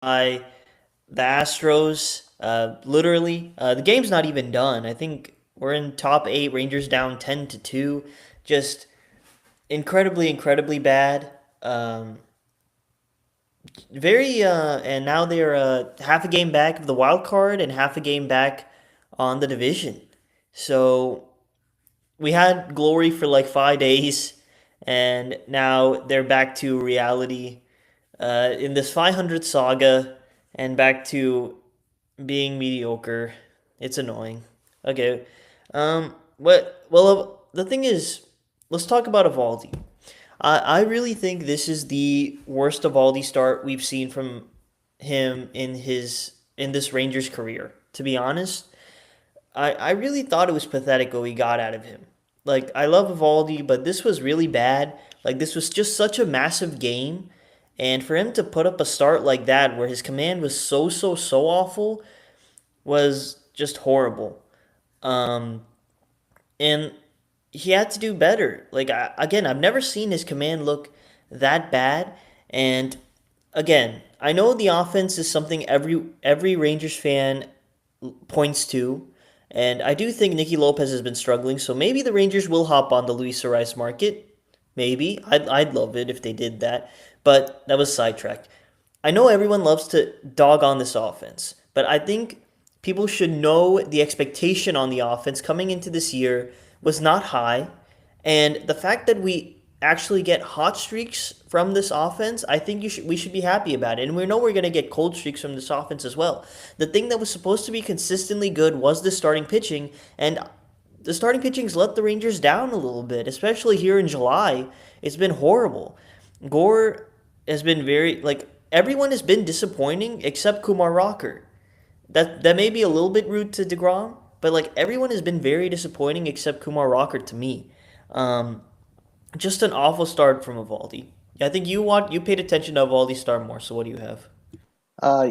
by the Astros. Literally, the game's not even done. I think we're in top eight. Rangers down 10-2. Just incredibly bad. And now they're half a game back of the wild card and half a game back on the division. So we had glory for like 5 days, and now they're back to reality in this 500 saga and back to being mediocre. It's annoying. Okay. What? Well, the thing is, let's talk about Evaldi. I really think this is the worst Evaldi start we've seen from him in this Rangers career. To be honest, I really thought it was pathetic what we got out of him. Like, I love Evaldi, but this was really bad. Like, this was just such a massive game. And for him to put up a start like that, where his command was so awful, was just horrible. Um, and he had to do better. Like, again, I've never seen his command look that bad. And again, I know the offense is something every Rangers fan points to, and I do think Nicky Lopez has been struggling. So maybe the Rangers will hop on the Luis Ariz market. Maybe I'd love it if they did that, but that was sidetracked. I know everyone loves to dog on this offense, but I think people should know the expectation on the offense coming into this year was not high. And the fact that we actually get hot streaks from this offense, I think we should be happy about it. And we know we're going to get cold streaks from this offense as well. The thing that was supposed to be consistently good was the starting pitching, and the starting pitching's let the Rangers down a little bit, especially here in July. It's been horrible. Gore has been very like everyone has been disappointing except Kumar Rocker. That may be a little bit rude to Degrom, but like everyone has been very disappointing except Kumar Rocker to me. Um, just an awful start from Evaldi. I think you paid attention to Evaldi's start more. So what do you have?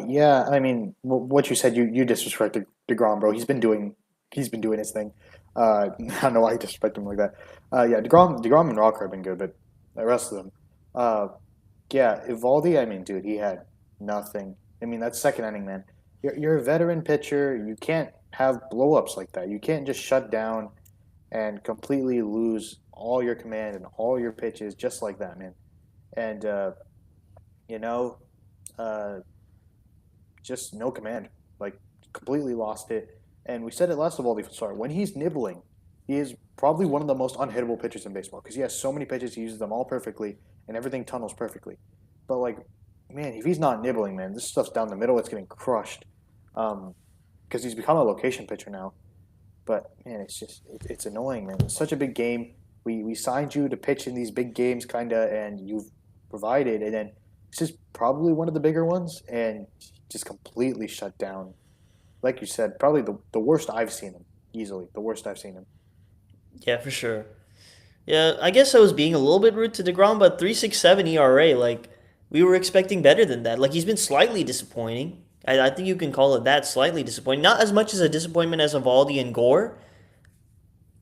Yeah, I mean, what you said, you disrespected Degrom, bro. He's been doing his thing. I don't know why you disrespect him like that. Yeah, Degrom and Rocker have been good, but the rest of them, uh, yeah, Evaldi. I mean, dude, he had nothing. I mean, that's second inning, man. You're a veteran pitcher. You can't have blowups like that. You can't just shut down and completely lose all your command and all your pitches just like that, man. And you know, uh, just no command, like completely lost it. And we said it last of all, the start. When he's nibbling, he is probably one of the most unhittable pitchers in baseball because he has so many pitches, he uses them all perfectly, and everything tunnels perfectly. But like, man, if he's not nibbling, man, this stuff's down the middle. It's getting crushed. Because he's become a location pitcher now. But man, it's annoying, man. It's such a big game. We signed you to pitch in these big games, kinda, and you've provided, and then this is probably one of the bigger ones, and just completely shut down. Like you said, probably the worst I've seen him. Easily, the worst I've seen him. Yeah, for sure. Yeah, I guess I was being a little bit rude to Degrom, but 3.67 ERA, like we were expecting better than that. Like he's been slightly disappointing. I think you can call it that, slightly disappointing. Not as much as a disappointment as Evaldi and Gore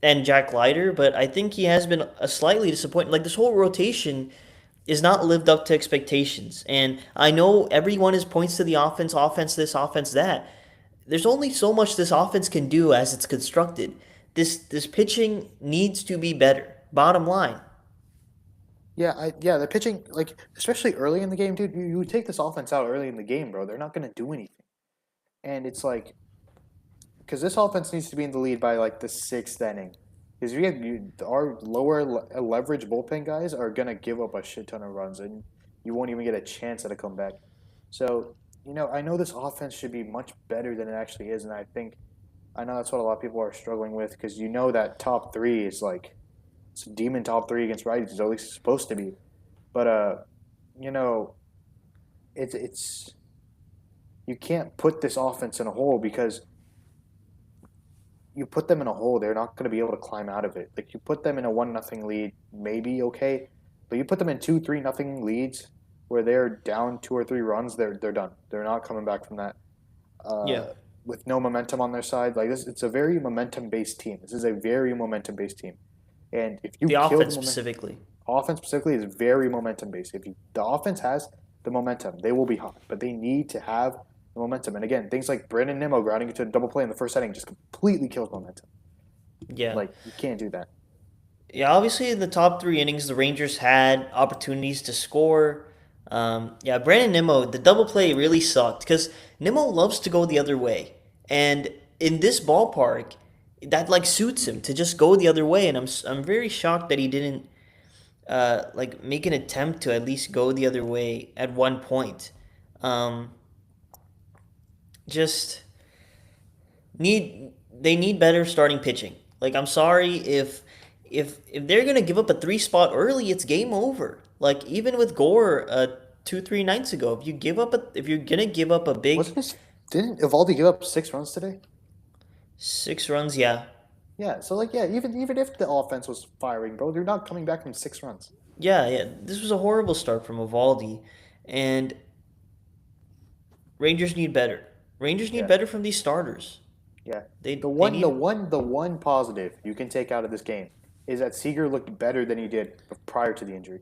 and Jack Leiter, but I think he has been a slightly disappointing. Like this whole rotation is not lived up to expectations. And I know everyone is points to the offense, offense this, offense that. There's only so much this offense can do as it's constructed. This pitching needs to be better. Bottom line. Yeah, the pitching, like especially early in the game, dude. You take this offense out early in the game, bro. They're not gonna do anything, and it's like because this offense needs to be in the lead by like the sixth inning. Because our lower leverage bullpen guys are gonna give up a shit ton of runs, and you won't even get a chance at a comeback. So I know this offense should be much better than it actually is, and I know that's what a lot of people are struggling with because that top three is like it's a demon top three against righties, or at least it's supposed to be. But you know, it's you can't put this offense in a hole because you put them in a hole, they're not going to be able to climb out of it. Like you put them in a 1-0 lead, maybe okay, but you put them in 2-3-0 leads where they're down 2 or 3 runs, they're done. They're not coming back from that. Yeah. With no momentum on their side, like this, it's a very momentum based team. This is a very momentum based team, and if you The kill the offense momentum, specifically. offense specifically is very momentum based. If you the offense has the momentum. They will be hot, but they need to have the momentum. And again, things like Brandon Nimmo grounding into a double play in the first inning just completely kills momentum. Yeah. Like you can't do that. Yeah, obviously in the top three innings, the Rangers had opportunities to score. Yeah, Brandon Nimmo, the double play really sucked because Nimmo loves to go the other way, and in this ballpark, that like suits him to just go the other way. And I'm very shocked that he didn't like make an attempt to at least go the other way at one point. Um, just they need better starting pitching. Like I'm sorry if they're gonna give up a three spot early, it's game over. Like even with Gore 2 3 nights ago, if you're gonna give up a Wasn't big this? Didn't Eovaldi give up 6 runs today? 6 runs, yeah. Yeah. So like, yeah, even if the offense was firing, bro, they're not coming back from 6 runs. Yeah, this was a horrible start from Eovaldi, and Rangers need better. Rangers need Yeah. better from these starters. Yeah. The They one, the need one, the one positive you can take out of this game is that Seager looked better than he did prior to the injury.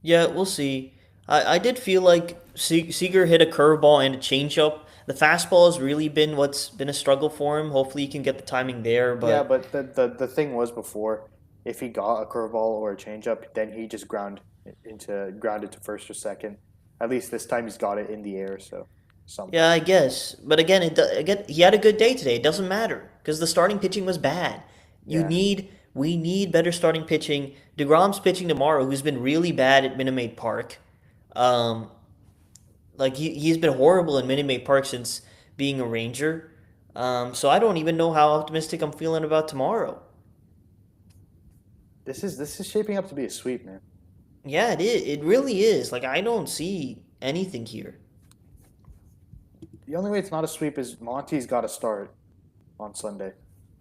Yeah, we'll see. I did feel like Seager hit a curveball and a changeup. The fastball has really been what's been a struggle for him. Hopefully, he can get the timing there. Yeah, But but the thing was before, if he got a curveball or a changeup, then he just grounded to first or second. At least this time he's got it in the air, so yeah, something. I guess. But again, he had a good day today. It doesn't matter because the starting pitching was bad. Yeah. We need better starting pitching. Degrom's pitching tomorrow, who's been really bad at Minute Maid Park. Um, like he's been horrible in Minute Maid Park since being a Ranger. So I don't even know how optimistic I'm feeling about tomorrow. This is shaping up to be a sweep, man. Yeah, it is. It really is. Like I don't see anything here. The only way it's not a sweep is Monty's got to start on Sunday.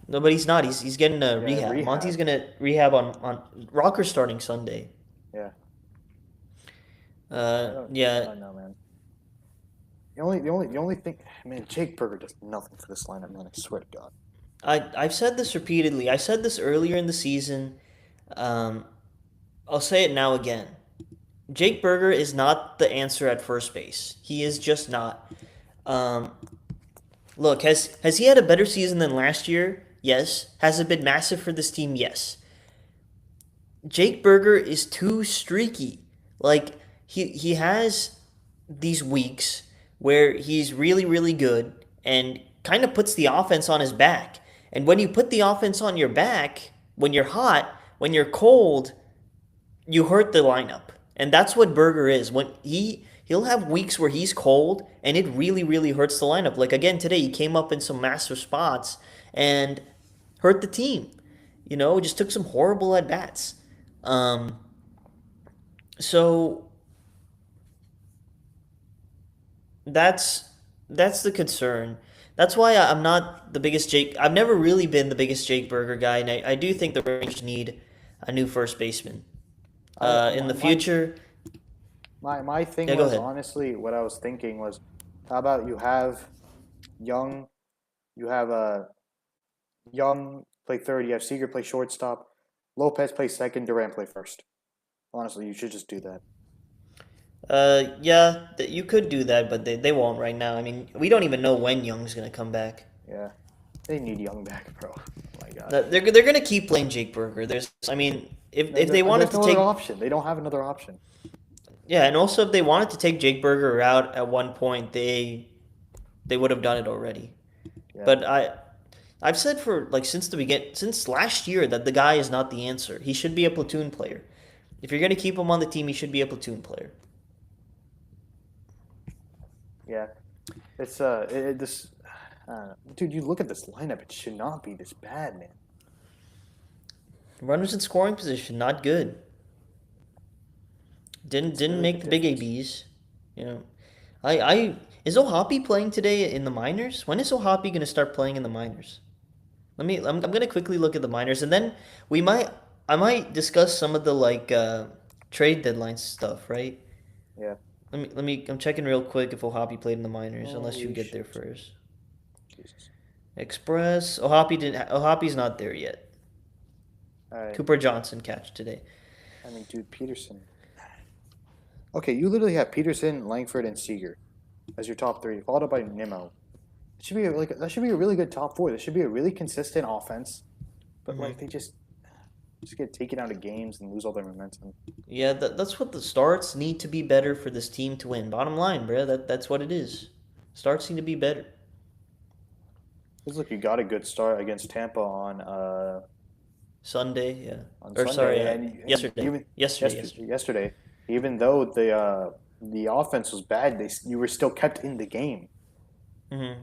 No, but he's not. He's getting a Yeah, rehab. Monty's rehab. gonna rehab on Rocker starting Sunday. Yeah, I Yeah. don't know, man. The only thing, man, Jake Berger does nothing for this lineup, man. I swear to God. I've said this repeatedly. I said this earlier in the season. Um, I'll say it now again. Jake Berger is not the answer at first base. He is just not. Um, Look, has he had a better season than last year? Yes. Has it been massive for this team? Yes. Jake Berger is too streaky. Like he has these weeks where he's really good and kind of puts the offense on his back. And when you put the offense on your back, when you're hot, when you're cold, you hurt the lineup. And that's what Berger is. When he'll have weeks where he's cold and it really hurts the lineup. Like again today, he came up in some massive spots and hurt the team. Just took some horrible at bats. Um, so that's that's the concern. That's why I'm not the biggest Jake. I've never really been the biggest Jake Berger guy, and I do think the Rangers need a new first baseman I in my the future. my thing Yeah, go was ahead. honestly what I was thinking was, how about you have Young, you have Young play third, you have Seager play shortstop, Lopez play second, Durant play first. Honestly, you should just do that. Yeah, you could do that, but they won't right now. I mean, we don't even know when Young's gonna come back. Yeah, they need Young back, bro. Oh my God. They're gonna keep playing Jake Berger. I mean, if they wanted There's to no other take, option. They don't have another option. yeah, and also if they wanted to take Jake Berger out at one point, they would have done it already. Yeah, But I've said for like since last year that the guy is not the answer. He should be a platoon player. If you're gonna keep him on the team, he should be a platoon player. yeah. It's this, dude. You look at this lineup. It should not be this bad, man. Runners in scoring position, not good. Didn't It's didn't really the make the big difference. ABs. You know, I is Ohapi playing today in the minors? When is Ohapi gonna start playing in the minors? I'm gonna quickly look at the minors, and then we might I might discuss some of the like trade deadline stuff, right? Yeah. I'm checking real quick if Ohapi played in the minors, unless you Holy get there shit. first. Jesus. Express Ohapi's not there yet. All right. Cooper Johnson catch today. I mean, dude, Peterson. Okay, you literally have Peterson, Langford, and Seager as your top three, followed up by Nimmo. It should be that should be a really good top four. This should be a really consistent offense, but like they just get taken out of games and lose all their momentum. Yeah, that's what the starts need to be better for this team to win. Bottom line, bro. That's what it is. Starts need to be better. Because look, you got a good start against Tampa Sunday, yeah. on Or sorry, Sunday, and yesterday. even Yesterday. yesterday, even though the offense was bad, you were still kept in the game. Mm-hmm.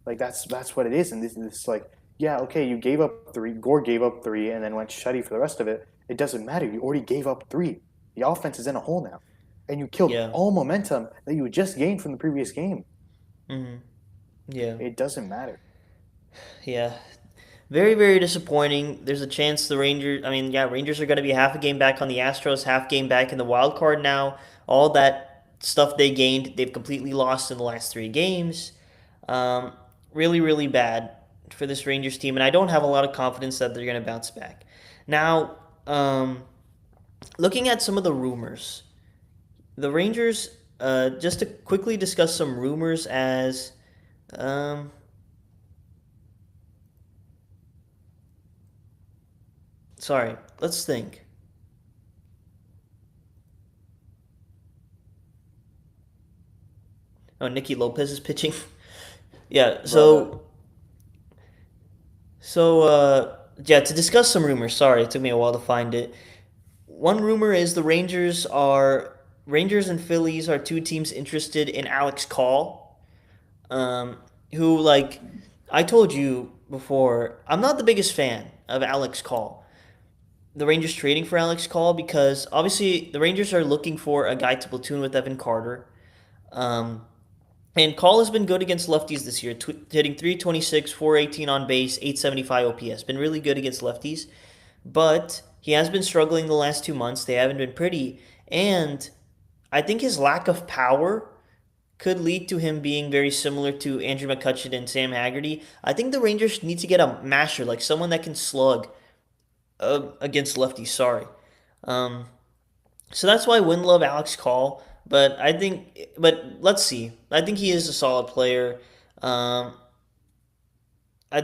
Like that's what it is, and this like yeah, okay, you gave up three. Gore gave up three, and then went shutty for the rest of it. It doesn't matter. You already gave up three. The offense is in a hole now, and you killed Yeah. all momentum that you had just gained from the previous game. Mm-hmm. Yeah. It doesn't matter. Yeah. Very, very disappointing. There's a chance the Rangers. I mean, yeah, Rangers are going to be half a game back on the Astros, half game back in the wild card now. All that stuff they gained, they've completely lost in the last three games. Um, really, really bad for this Rangers team, and I don't have a lot of confidence that they're going to bounce back. Now, looking at some of the rumors, the Rangers. Just to quickly discuss some rumors as. Um, Sorry, let's think. Oh, Nicky Lopez is pitching. Yeah, Brother. yeah, to discuss some rumors. Sorry, it took me a while to find it. One rumor is the Rangers and Phillies are two teams interested in Alex Call, um, who like I told you before, I'm not the biggest fan of Alex Call. The Rangers trading for Alex Call because obviously the Rangers are looking for a guy to platoon with Evan Carter. Um, And Call has been good against lefties this year, hitting 326, 418 on base, 875 OPS. Been really good against lefties, but he has been struggling the last 2 months. They haven't been pretty, and I think his lack of power could lead to him being very similar to Andrew McCutcheon and Sam Haggerty. I think the Rangers need to get a masher, like someone that can slug against lefties. Sorry. Um, so that's why I wouldn't love Alex Call. But let's see. I think he is a solid player. Um,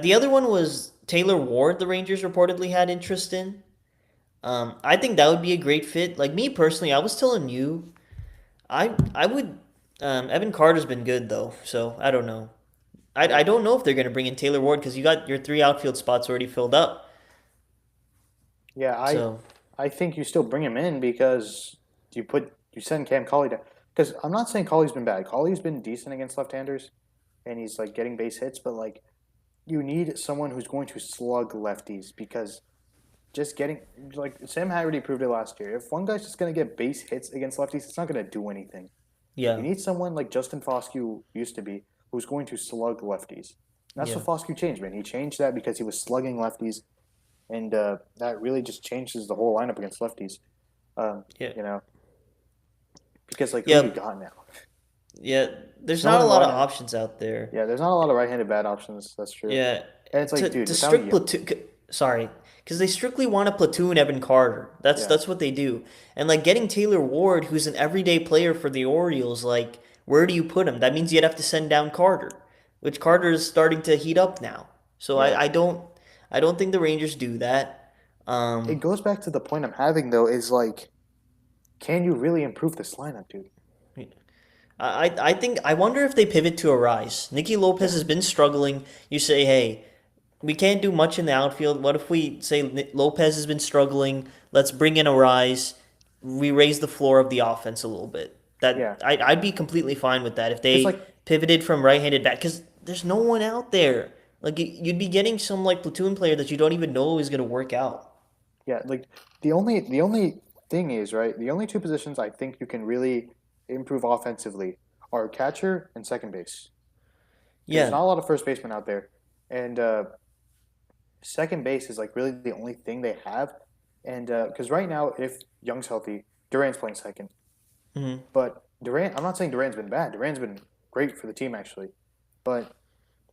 the other one was Taylor Ward. The Rangers reportedly had interest in. I think that would be a great fit. Like me personally, I was telling you, I would. Evan Carter's been good though, so I don't know. I Like don't know if they're gonna bring in Taylor Ward because you got your three outfield spots already filled up. yeah, So I think you still bring him in because you send Cam Cauley down. Because I'm not saying Cauley's been bad. Cauley's been decent against left-handers, and he's like getting base hits. But like you need someone who's going to slug lefties because just getting like Sam Haggerty proved it last year. If one guy's just going to get base hits against lefties, it's not going to do anything. You yeah, need someone like Justin Foscue used to be, who's going to slug lefties. And that's yeah, what Foscue changed, man. He changed that because he was slugging lefties, and that really just changes the whole lineup against lefties. Um, yeah, you know, because like who yeah, you got now? yeah. There's There's no not one a in lot of right. options out there. Yeah, there's not a lot of right-handed bad options. That's true. Yeah, And it's like, dude, to without strict you, platoon. Sorry, because they strictly want to platoon Evan Carter. yeah, That's what they do. And like getting Taylor Ward, who's an everyday player for the Orioles, like where do you put him? That means you'd have to send down Carter, which Carter is starting to heat up now. So yeah. I don't think the Rangers do that. It Um, goes back to the point I'm having though. Is like, can you really improve this lineup, dude? I think I wonder if they pivot to a rise. Nicky Lopez Yeah, has been struggling. You say, hey, we can't do much in the outfield. What if we say Lopez has been struggling? Let's bring in a rise. We raise the floor of the offense a little bit. yeah. I'd be completely fine with that if Because they pivoted from right-handed back because there's no one out there. Like you'd be getting some like platoon player that you don't even know is gonna work out. yeah, like the only thing is right. The only two positions I think you can really improve offensively are catcher and second base. Because there's Yeah. not a lot of first basemen out there, and second base is like really the only thing they have. And because right now, if Young's healthy, Durant's playing second. Hmm. But Durant, I'm not saying Durant's been bad. Durant's been great for the team actually, but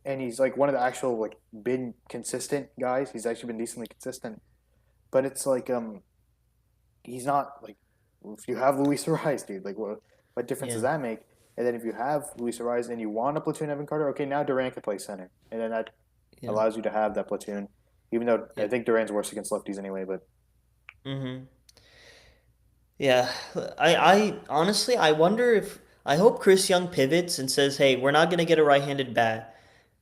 and he's like one of the actual like been consistent guys. He's actually been decently consistent. But it's like he's not like if you have Luis Ariz, dude, like what difference does Yeah, that make? And then if you have Luis Ariz and you want to platoon Evan Carter, okay, now Duran can play center, and then that yeah, allows you to have that platoon. Even though I yeah. think Duran's worse against lefties anyway, but Mm-hmm. Yeah, I honestly, I wonder if I hope Chris Young pivots and says, "Hey, we're not gonna get a right-handed bat,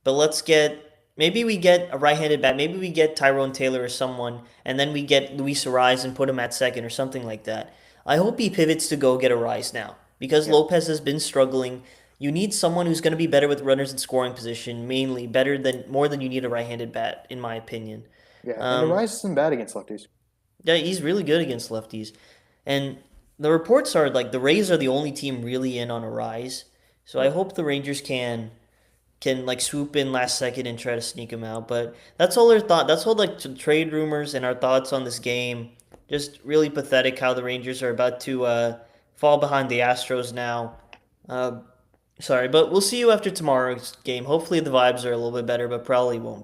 but let's get maybe we get a right-handed bat, maybe we get Tyrone Taylor or someone, and then we get Luis Ariz and put him at second or something like that." I hope he pivots to go get a Rise now because yeah, Lopez has been struggling. You need someone who's going to be better with runners in scoring position, mainly better than more than you need a right-handed bat, in my opinion. yeah, and Um, Ariz isn't bad against lefties. yeah, he's really good against lefties. And the reports are like the Rays are the only team really in on a rise. So I Yeah, hope the Rangers can like swoop in last second and try to sneak him out. But that's all our thought. That's all like trade rumors and our thoughts on this game. Just really pathetic how the Rangers are about to fall behind the Astros now. Uh, sorry, but we'll see you after tomorrow's game. Hopefully the vibes are a little bit better, but probably won't.